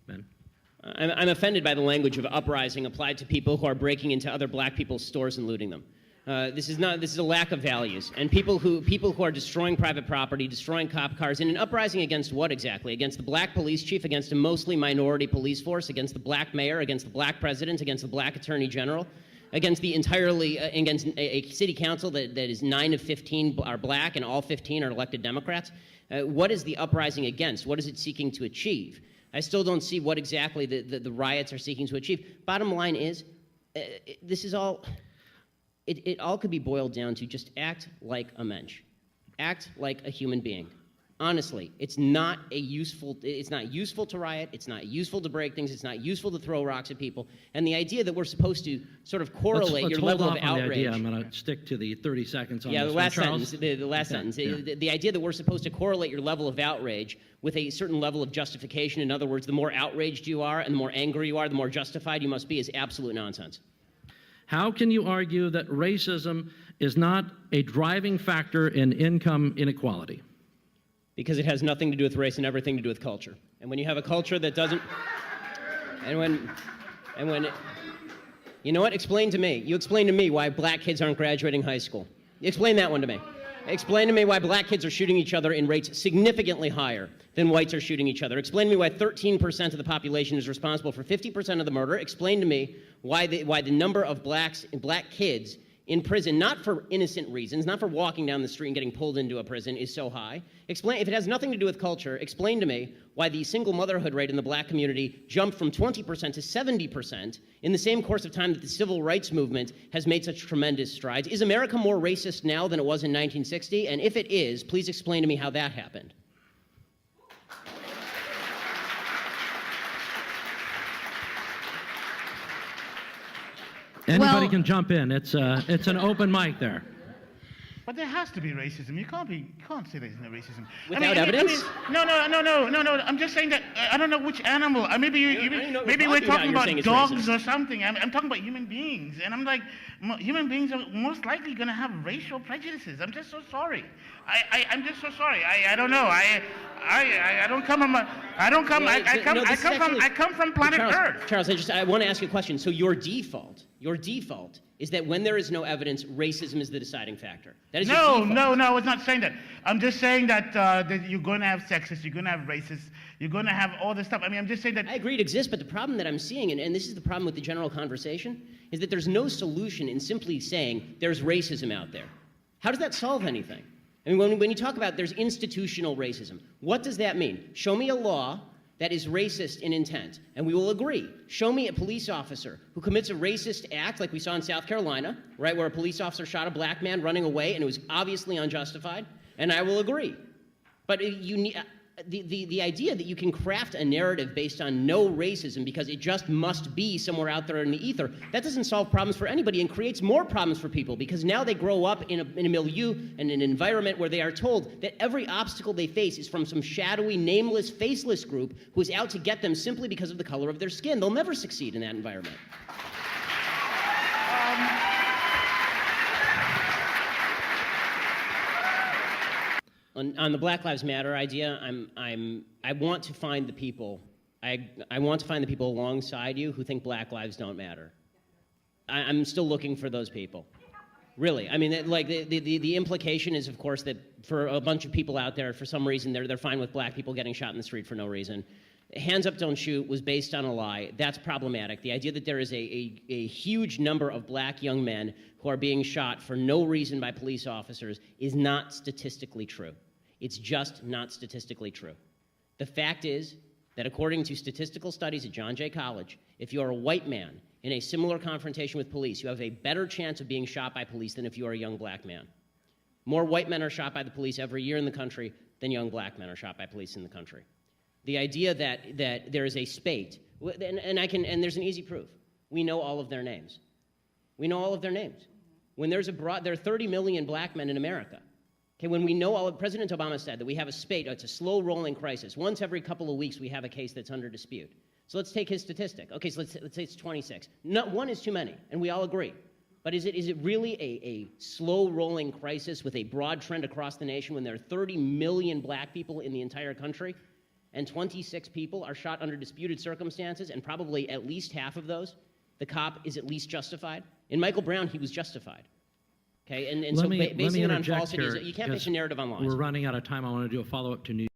Ben? I'm offended by the language of uprising applied to people who are breaking into other black people's stores and looting them. This is a lack of values. And people who are destroying private property, destroying cop cars, in an uprising against what exactly? Against the black police chief, against a mostly minority police force, against the black mayor, against the black president, against the black attorney general, against against a city council that is 9 of 15 are black and all 15 are elected Democrats. What is the uprising against? What is it seeking to achieve? I still don't see what exactly the riots are seeking to achieve. Bottom line is, this is all, it all could be boiled down to just act like a mensch. Act like a human being. Honestly, it's not useful to riot, it's not useful to break things, it's not useful to throw rocks at people. And the idea that we're supposed to sort of correlate your level of outrage. I'm going to stick to the 30 seconds on this one. The last sentence. Yeah. The idea that we're supposed to correlate your level of outrage with a certain level of justification. In other words, the more outraged you are and the more angry you are, the more justified you must be, is absolute nonsense. How can you argue that racism is not a driving factor in income inequality? Because it has nothing to do with race and everything to do with culture. And when you have a culture that doesn't, you know what? Explain to me. You explain to me why black kids aren't graduating high school. Explain that one to me. Explain to me why black kids are shooting each other in rates significantly higher than whites are shooting each other. Explain to me why 13% of the population is responsible for 50% of the murder. Explain to me why the number of black kids in prison, not for innocent reasons, not for walking down the street and getting pulled into a prison, is so high. Explain, if it has nothing to do with culture, explain to me why the single motherhood rate in the black community jumped from 20% to 70% in the same course of time that the civil rights movement has made such tremendous strides. Is America more racist now than it was in 1960? And if it is, please explain to me how that happened. Anybody can jump in. It's an open mic there. But there has to be racism. You can't say there's no racism. Without evidence? No. I'm just saying that I don't know which animal. Maybe we're talking about dogs or something. I'm talking about human beings, and I'm like, human beings are most likely going to have racial prejudices. I'm just so sorry. I'm just so sorry. I don't know. I come from planet Earth. Charles, I want to ask you a question. So your default is that when there is no evidence, racism is the deciding factor. That is no, it's not saying that. I'm just saying that you're going to have sexists, you're going to have racists, you're going to have all this stuff. I'm just saying that. I agree it exists, but the problem that I'm seeing, and this is the problem with the general conversation, is that there's no solution in simply saying there's racism out there. How does that solve anything? When you talk about there's institutional racism, what does that mean? Show me a law that is racist in intent, and we will agree. Show me a police officer who commits a racist act like we saw in South Carolina, right, where a police officer shot a black man running away and it was obviously unjustified, and I will agree. But you need, the idea that you can craft a narrative based on no racism because it just must be somewhere out there in the ether, that doesn't solve problems for anybody and creates more problems for people because now they grow up in a milieu and an environment where they are told that every obstacle they face is from some shadowy, nameless, faceless group who is out to get them simply because of the color of their skin. They'll never succeed in that environment. On the Black Lives Matter idea, I want to find the people. I want to find the people alongside you who think Black lives don't matter. I'm still looking for those people. Really, the implication is, of course, that for a bunch of people out there, for some reason, they're fine with black people getting shot in the street for no reason. Hands up, don't shoot was based on a lie. That's problematic. The idea that there is a huge number of black young men who are being shot for no reason by police officers is not statistically true. It's just not statistically true. The fact is that according to statistical studies at John Jay College, if you're a white man in a similar confrontation with police, you have a better chance of being shot by police than if you are a young black man. More white men are shot by the police every year in the country than young black men are shot by police in the country. The idea that there is a spate, and there's an easy proof. We know all of their names. We know all of their names. When there are 30 million black men in America. Okay, when we know all of, President Obama said that we have a spate, it's a slow rolling crisis. Once every couple of weeks we have a case that's under dispute. So let's take his statistic. Okay, so let's say it's 26. Not one is too many, and we all agree. But is it really a slow rolling crisis with a broad trend across the nation when there are 30 million black people in the entire country? and 26 people are shot under disputed circumstances, and probably at least half of those, the cop is at least justified. In Michael Brown, he was justified. Okay, and so basing it on falsities, you can't base a narrative on lies. We're running out of time. I want to do a follow-up to New